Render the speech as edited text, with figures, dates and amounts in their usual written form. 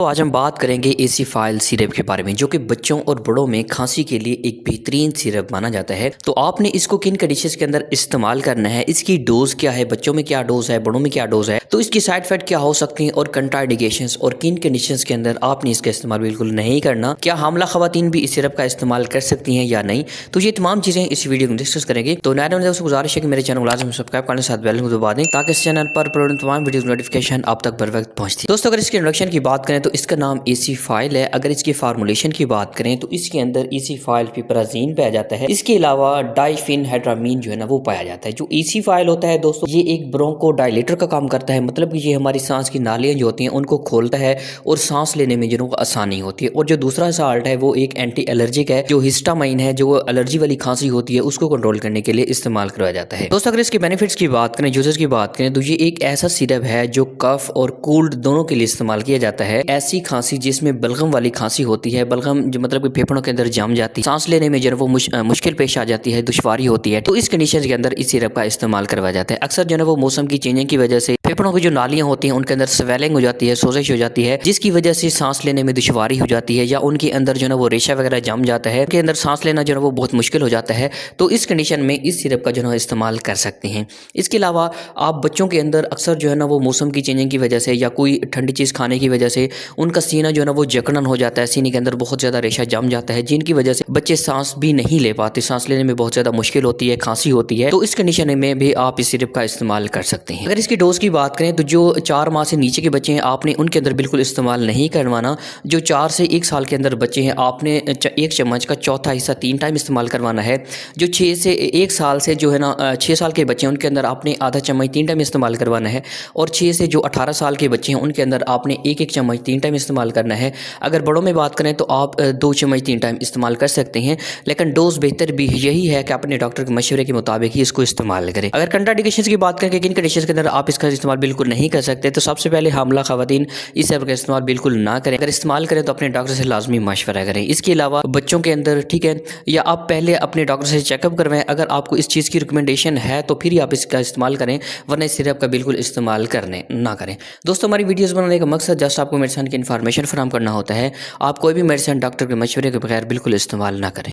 तो आज हम बात करेंगे एसीफाइल सिरप के बारे में, जो कि बच्चों और बड़ों में खांसी के लिए एक बेहतरीन सिरप माना जाता है। तो आपने इसको किन कंडीशंस के अंदर इस्तेमाल करना है, इसकी डोज क्या है, बच्चों में क्या डोज है, बड़ों में क्या डोज है, तो इसकी साइड इफेक्ट क्या हो सकती हैं और कंट्राइंडिकेशंस और किन कंडीशंस के अंदर आपने इसका इस्तेमाल बिल्कुल नहीं करना, क्या हामला खवातीन भी इस सिरप का इस्तेमाल कर सकती हैं या नहीं, तो ये तमाम चीजें इस वीडियो में डिस्कस करेंगे। तो नए दोस्तों गुजारिश है कि मेरे चैनल लाजमी सब्सक्राइब करने साथ बेल को दबा दें ताकि इस चैनल पर तमाम वीडियो नोटिफिकेशन आप तक बर वक्त पहुंचती है। दोस्तों अगर इसके इंट्रोडक्शन की बात करें तो इसका नाम एसीफाइल है। अगर इसकी फार्मूलेशन की बात करें तो इसके अंदर एसीफाइल पिपराजीन पाया जाता है। इसके अलावा डाइफेनहाइड्रामीन जो है ना वो पाया जाता है। जो एसीफाइल होता है दोस्तों, ये एक ब्रोंको डायलेटर का काम करता है, मतलब कि ये हमारी सांस की नालियां जो होती हैं उनको खोलता है और सांस लेने में जो आसानी होती है। और जो दूसरा साल्ट है वो एक एंटी एलर्जिक है, जो हिस्टामाइन है, जो एलर्जी वाली खांसी होती है उसको कंट्रोल करने के लिए इस्तेमाल करवाया जाता है। दोस्तों अगर इसके बेनिफिट्स की बात करें, यूजेस की बात करें, तो ये एक ऐसा सिरप है जो कफ और कोल्ड दोनों के लिए इस्तेमाल किया जाता है। ऐसी खांसी जिसमें बलगम वाली खांसी होती है, बलगम जो मतलब कि फेफड़ों के अंदर जम जाती है, सांस लेने में जो है वो मुश्किल पेश आ जाती है, दुश्वारी होती है, तो इस कंडीशन के अंदर इस सिरप का इस्तेमाल करवाया जाता है। अक्सर जो है वो मौसम की चेंजिंग की वजह से फेफड़ों की जो नालियां होती हैं उनके अंदर स्वेलिंग हो जाती है, सोजिश हो जाती है, जिसकी वजह से सांस लेने में दुश्वारी हो जाती है, या उनके अंदर जो है वो रेशा वगैरह जम जाता है, उनके अंदर सांस लेना जो है वो बहुत मुश्किल हो जाता है। तो इस कंडीशन में इस सिरप का जो है इस्तेमाल कर सकते हैं। इसके अलावा आप बच्चों के अंदर अक्सर जो है ना वो मौसम की चेंजिंग की वजह से या कोई ठंडी चीज़ खाने की वजह से उनका सीना जो है ना वो जकड़न हो जाता है, सीने के अंदर बहुत ज़्यादा रेशा जम जाता है, जिनकी वजह से बच्चे सांस भी नहीं ले पाते, सांस लेने में बहुत ज़्यादा मुश्किल होती है, खांसी होती है। तो इस कंडीशन में भी आप इस सिरप का इस्तेमाल कर सकते हैं। अगर इसकी डोज की बात करें तो जो 4 माह से नीचे के बच्चे हैं आपने उनके अंदर बिल्कुल इस्तेमाल नहीं करवाना। जो 4 से 1 साल के अंदर बच्चे हैं आपने 1 चम्मच का चौथा हिस्सा 3 टाइम इस्तेमाल करवाना है। जो 6 से 1 साल से जो है ना 6 साल के बच्चे हैं उनके अंदर आपने आधा चम्मच 3 टाइम इस्तेमाल करवाना है। और 6 से जो 18 साल के बच्चे हैं उनके अंदर आपने 1-1 चम्मच 3 टाइम इस्तेमाल करना है। अगर बड़ों में बात करें तो आप 2 चम्मच 3 टाइम इस्तेमाल कर सकते हैं, लेकिन डोज बेहतर भी यही है कि अपने डॉक्टर के मशवरे के मुताबिक ही इसको इस्तेमाल करें। अगर कंट्राइंडिकेशंस की बात करें कि किन कंडीशंस के अंदर आप इसका इस्तेमाल बिल्कुल नहीं कर सकते, तो सबसे पहले हामला खवातीन इस सिरप का इस्तेमाल बिल्कुल ना करें। अगर इस्तेमाल करें तो अपने डॉक्टर से लाजमी मशवरा करें। इसके अलावा बच्चों के अंदर ठीक है, या आप पहले अपने डॉक्टर से चेकअप करवाएं। अगर आपको इस चीज़ की रिकमेंडेशन है तो फिर ही आप इसका इस्तेमाल करें, वरना इस सिरप का बिल्कुल इस्तेमाल करने ना करें। दोस्तों हमारी वीडियोस बनाने का मकसद जस्ट आपको मेडिसिन की इन्फॉर्मेशन फराहम करना होता है। आप कोई भी मेडिसिन डॉक्टर के मशवरे के बगैर बिल्कुल इस्तेमाल ना करें।